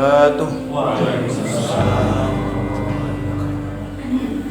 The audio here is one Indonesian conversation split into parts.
wabarakatuh.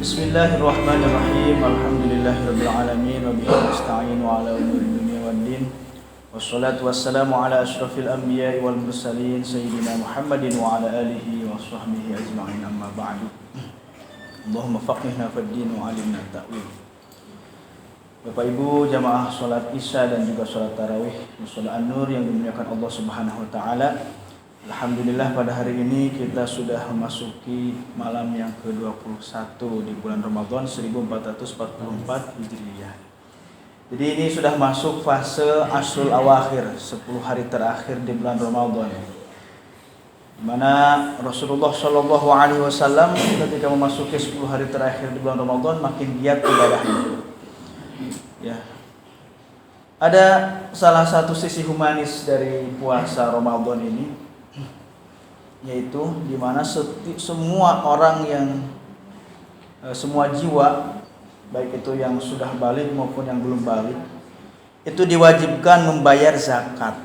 Bismillahirrahmanirrahim. Alhamdulillahirabbil alamin wa bihi nasta'inu ala umuri dunya waddin. Wassalatu wassalamu ala asyrafil anbiya'i wal mursalin sayyidina Muhammadin wa ala alihi wa sahbihi ajma'in, amma ba'du. Allahumma faqihna fid din wa 'allimna ta'wil. Bapak Ibu jamaah salat Isya dan juga salat tarawih mushola An-Nur yang dimuliakan Allah Subhanahu wa taala. Alhamdulillah pada hari ini kita sudah memasuki malam yang ke-21 di bulan Ramadan 1444 Hijriah. Jadi ini sudah masuk fase Ashrul Awakhir, 10 hari terakhir di bulan Ramadan. Di mana Rasulullah Shallallahu alaihi wasallam ketika memasuki 10 hari terakhir di bulan Ramadan makin giat ibadahnya. Ya. Ada salah satu sisi humanis dari puasa Ramadan ini, yaitu di mana semua orang yang semua jiwa, baik itu yang sudah balik maupun yang belum balik, itu diwajibkan membayar zakat.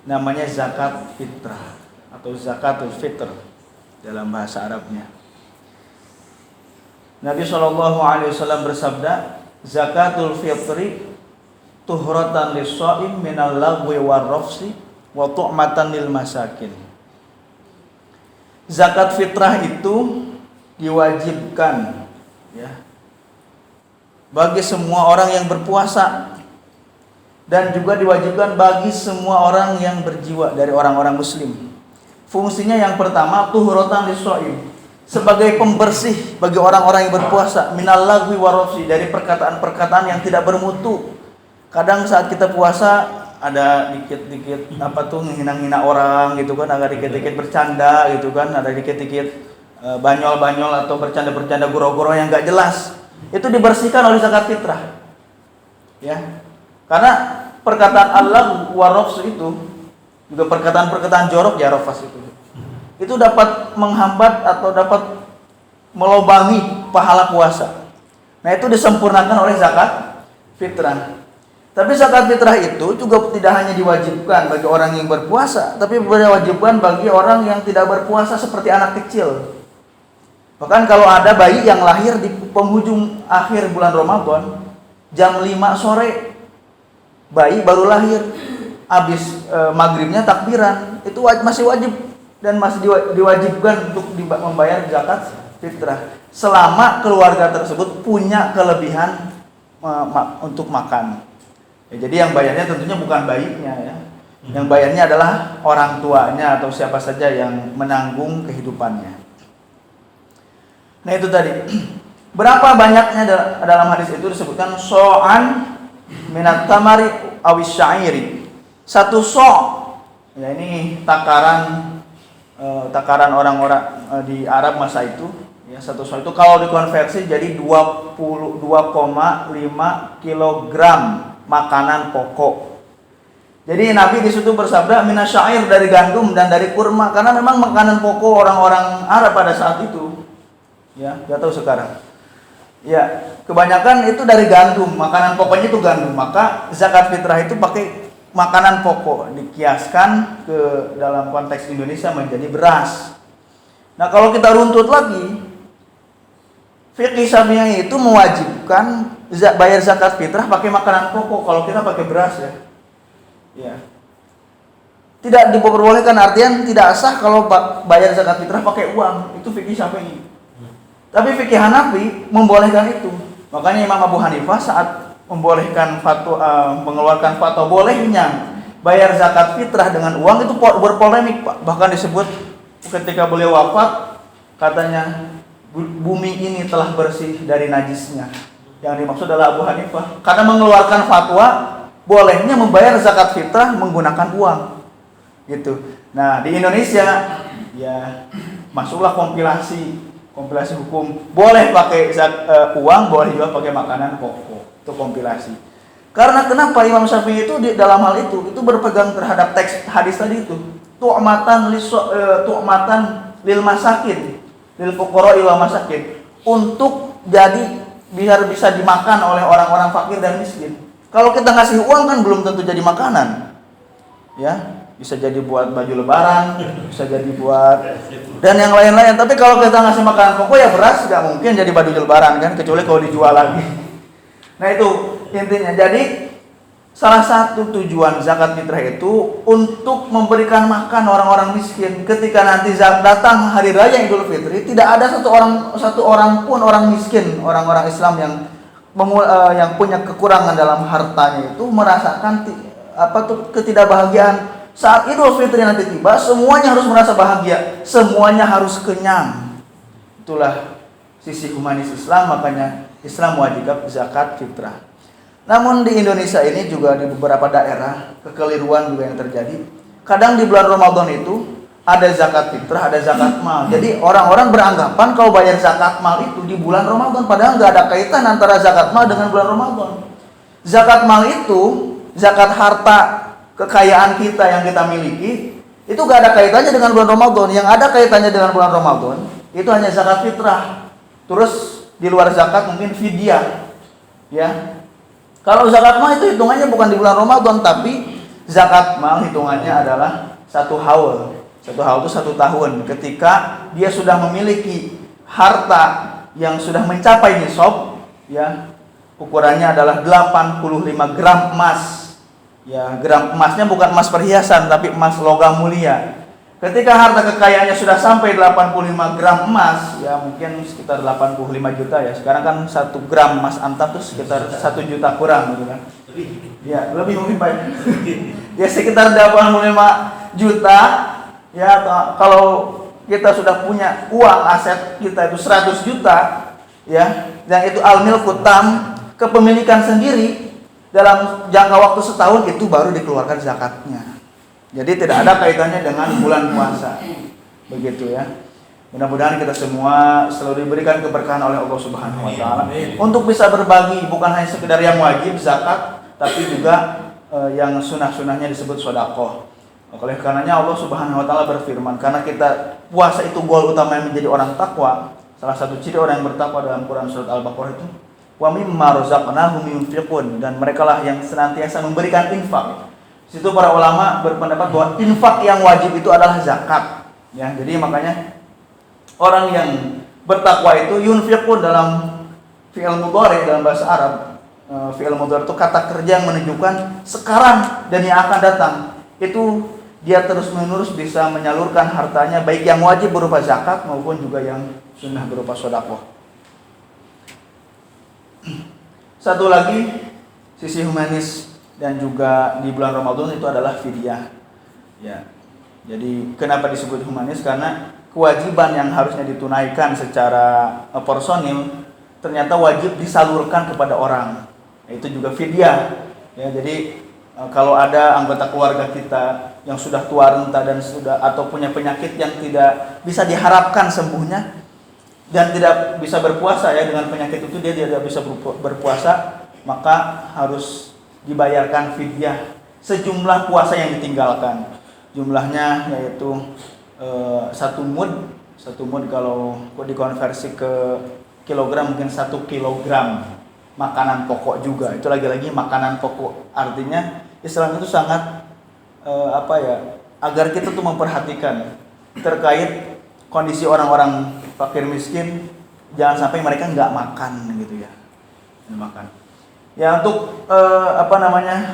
Namanya zakat fitrah atau zakatul fitr dalam bahasa Arabnya. Nabi SAW bersabda, zakatul fitri tuhratan lis-shaim minal lagwi war-rafsi wa tu'matan lil masakin. Zakat fitrah itu diwajibkan ya bagi semua orang yang berpuasa dan juga diwajibkan bagi semua orang yang berjiwa dari orang-orang muslim. Fungsinya yang pertama tuhratan lis-shaim, sebagai pembersih bagi orang-orang yang berpuasa, minal lagwi warofsi, dari perkataan-perkataan yang tidak bermutu. Kadang saat kita puasa ada dikit-dikit menghina-hina orang gitu kan, ada dikit-dikit bercanda gitu kan, ada dikit-dikit banyol-banyol atau bercanda-bercanda goro-goro yang enggak jelas. Itu dibersihkan oleh zakat fitrah. Ya. Karena perkataan Allah warofs itu juga perkataan-perkataan jorok ya, rofas itu dapat menghambat atau dapat melobangi pahala puasa. Nah, itu disempurnakan oleh zakat fitrah. Tapi zakat fitrah itu juga tidak hanya diwajibkan bagi orang yang berpuasa, tapi diwajibkan bagi orang yang tidak berpuasa seperti anak kecil. Bahkan kalau ada bayi yang lahir di penghujung akhir bulan Ramadan, jam 5 sore, bayi baru lahir, habis maghribnya takbiran, itu masih wajib dan masih diwajibkan untuk membayar zakat fitrah selama keluarga tersebut punya kelebihan untuk makan. Ya, jadi yang bayarnya tentunya bukan bayinya ya. Yang bayarnya adalah orang tuanya atau siapa saja yang menanggung kehidupannya. Nah, itu tadi. Berapa banyaknya dalam hadis itu disebutkan so'an minat tamari awis syairi. Satu so', ya ini takaran orang-orang di Arab masa itu ya, satu so' itu kalau dikonversi jadi 22,5 kg makanan pokok. Jadi Nabi di situ bersabda minasyair, dari gandum dan dari kurma, karena memang makanan pokok orang-orang Arab pada saat itu ya, enggak tahu sekarang. Ya, kebanyakan itu dari gandum, makanan pokoknya itu gandum. Maka zakat fitrah itu pakai makanan pokok, dikiaskan ke dalam konteks Indonesia menjadi beras. Nah, kalau kita runtut lagi, fikih Syafi'i itu mewajibkan bayar zakat fitrah pakai makanan pokok kalau kita pakai beras ya. Ya. Tidak diperbolehkan, artian tidak sah kalau bayar zakat fitrah pakai uang, itu fikih Syafi'i. Tapi fikih Hanafi membolehkan itu. Makanya Imam Abu Hanifah saat membolehkan mengeluarkan fatwa bolehnya bayar zakat fitrah dengan uang itu berpolemik, Pak. Bahkan disebut ketika beliau wafat, katanya bumi ini telah bersih dari najisnya. Yang dimaksud adalah Abu Hanifah, karena mengeluarkan fatwa bolehnya membayar zakat fitrah menggunakan uang. Gitu. Nah, di Indonesia ya masuklah kompilasi hukum, boleh pakai uang, boleh juga pakai makanan pokok. Itu kompilasi. Karena kenapa Imam Syafi'i itu dalam hal itu berpegang terhadap teks hadis tadi itu, tu'matan lil masakin, lil fuqara wal masakin, untuk jadi biar bisa dimakan oleh orang-orang fakir dan miskin. Kalau kita ngasih uang kan belum tentu jadi makanan. Ya, bisa jadi buat baju lebaran, bisa jadi buat dan yang lain-lain. Tapi kalau kita ngasih makanan pokok ya beras nggak mungkin jadi baju lebaran kan, kecuali kalau dijual lagi. Nah itu intinya. Jadi salah satu tujuan zakat fitrah itu untuk memberikan makan orang-orang miskin. Ketika nanti datang hari raya Idul Fitri, tidak ada satu orang pun orang miskin, orang-orang Islam yang punya kekurangan dalam hartanya itu merasakan ketidakbahagiaan. Saat Idul Fitri nanti tiba, semuanya harus merasa bahagia, semuanya harus kenyang. Itulah sisi humanis Islam, makanya Islam wajibkan zakat fitrah. Namun di Indonesia ini juga di beberapa daerah kekeliruan juga yang terjadi. Kadang di bulan Ramadan itu ada zakat fitrah, ada zakat mal. Jadi orang-orang beranggapan kalau bayar zakat mal itu di bulan Ramadan, padahal nggak ada kaitan antara zakat mal dengan bulan Ramadan. Zakat mal itu zakat harta kekayaan kita yang kita miliki, itu nggak ada kaitannya dengan bulan Ramadan. Yang ada kaitannya dengan bulan Ramadan itu hanya zakat fitrah. Terus di luar zakat mungkin fidyah, ya. Kalau zakat mal itu hitungannya bukan di bulan Ramadan, tapi zakat mal hitungannya adalah satu haul. Satu haul itu 1 tahun. Ketika dia sudah memiliki harta yang sudah mencapai nisab, ya, ukurannya adalah 85 gram emas. Ya, gram emasnya bukan emas perhiasan, tapi emas logam mulia. Ketika harta kekayaannya sudah sampai 85 gram emas, ya mungkin sekitar 85 juta ya. Sekarang kan 1 gram emas antam itu sekitar 1 juta kurang gitu kan. Ya, lebih banyak. Ya sekitar 85 juta. Ya kalau kita sudah punya uang aset kita itu 100 juta, ya, yang itu al-milku tam, kepemilikan sendiri dalam jangka waktu setahun itu baru dikeluarkan zakatnya. Jadi tidak ada kaitannya dengan bulan puasa. Begitu ya. Mudah-mudahan kita semua selalu diberikan keberkahan oleh Allah Subhanahu wa taala untuk bisa berbagi, bukan hanya sekedar yang wajib zakat, tapi juga yang sunah-sunahnya disebut sedekah. Oleh karenanya Allah Subhanahu wa taala berfirman, karena kita puasa itu goal utama yang menjadi orang takwa. Salah satu ciri orang yang bertakwa dalam Quran surat Al-Baqarah itu, wa mimma razaqnahum yunfiqun, dan merekalah yang senantiasa memberikan infak. Situ para ulama berpendapat bahwa infak yang wajib itu adalah zakat. Ya, jadi makanya orang yang bertakwa itu yunfiqun dalam fi'il mudhari dalam bahasa Arab. Fi'il mudhari itu kata kerja yang menunjukkan sekarang dan yang akan datang. Itu dia terus-menerus bisa menyalurkan hartanya baik yang wajib berupa zakat maupun juga yang sunnah berupa sedekah. Satu lagi sisi humanis dan juga di bulan Ramadan itu adalah fidyah. Ya. Jadi kenapa disebut humanis? Karena kewajiban yang harusnya ditunaikan secara personil ternyata wajib disalurkan kepada orang. Itu juga fidyah. Ya, jadi kalau ada anggota keluarga kita yang sudah tua renta dan sudah atau punya penyakit yang tidak bisa diharapkan sembuhnya dan tidak bisa berpuasa ya, dengan penyakit itu dia tidak bisa berpuasa, maka harus dibayarkan fidyah sejumlah puasa yang ditinggalkan. Jumlahnya yaitu 1 mud. 1 mud kalau dikonversi ke kilogram mungkin 1 kilogram makanan pokok juga. Itu lagi-lagi makanan pokok. Artinya Islam itu sangat agar kita tuh memperhatikan terkait kondisi orang-orang fakir miskin, jangan sampai mereka nggak makan gitu ya. Makan. Ya, untuk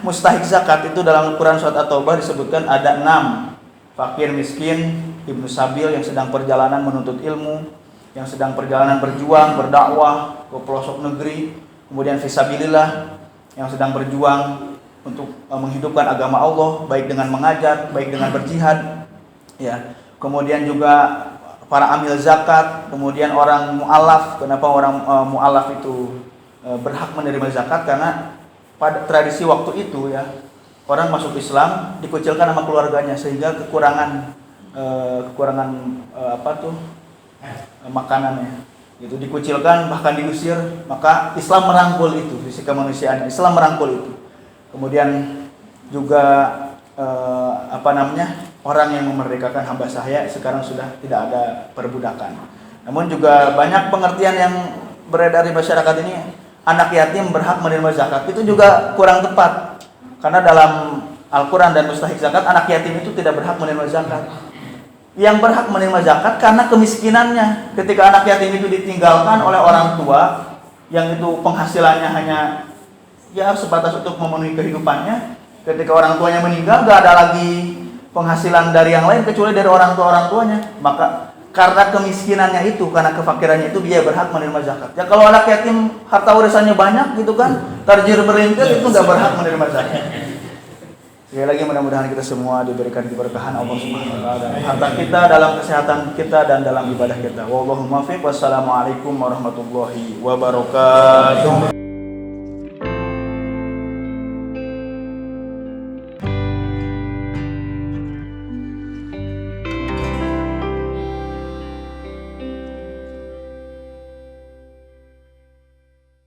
mustahik zakat itu dalam Quran surat At-Taubah disebutkan ada 6. Fakir miskin, ibnu sabil yang sedang perjalanan menuntut ilmu, yang sedang perjalanan berjuang, berdakwah ke pelosok negeri, kemudian fisabilillah yang sedang berjuang untuk menghidupkan agama Allah, baik dengan mengajar, baik dengan berjihad. Ya. Kemudian juga para amil zakat, kemudian orang mu'alaf. Kenapa orang mu'alaf itu berhak menerima zakat? Karena pada tradisi waktu itu ya, orang masuk Islam dikucilkan sama keluarganya sehingga kekurangan makanannya itu dikucilkan, bahkan diusir. Maka Islam merangkul itu, sisi kemanusiaan Islam merangkul itu. Kemudian juga orang yang memerdekakan hamba sahaya, sekarang sudah tidak ada perbudakan. Namun juga banyak pengertian yang beredar di masyarakat ini, anak yatim berhak menerima zakat, itu juga kurang tepat. Karena dalam Al-Quran dan mustahik zakat, anak yatim itu tidak berhak menerima zakat. Yang berhak menerima zakat karena kemiskinannya. Ketika anak yatim itu ditinggalkan oleh orang tua yang itu penghasilannya hanya ya sebatas untuk memenuhi kehidupannya, ketika orang tuanya meninggal gak ada lagi penghasilan dari yang lain kecuali dari orang tuanya, maka karena kemiskinannya itu, karena kefakirannya itu, dia berhak menerima zakat. Ya kalau anak yatim harta warisannya banyak gitu kan, tarjir melintir, itu nggak berhak menerima zakat. Sekali lagi mudah-mudahan kita semua diberikan keberkahan Allah Subhanahu wa taala dalam harta kita, dalam kesehatan kita, dan dalam ibadah kita. Wallahu muwaffiq. Wassalamualaikum warahmatullahi wabarakatuh.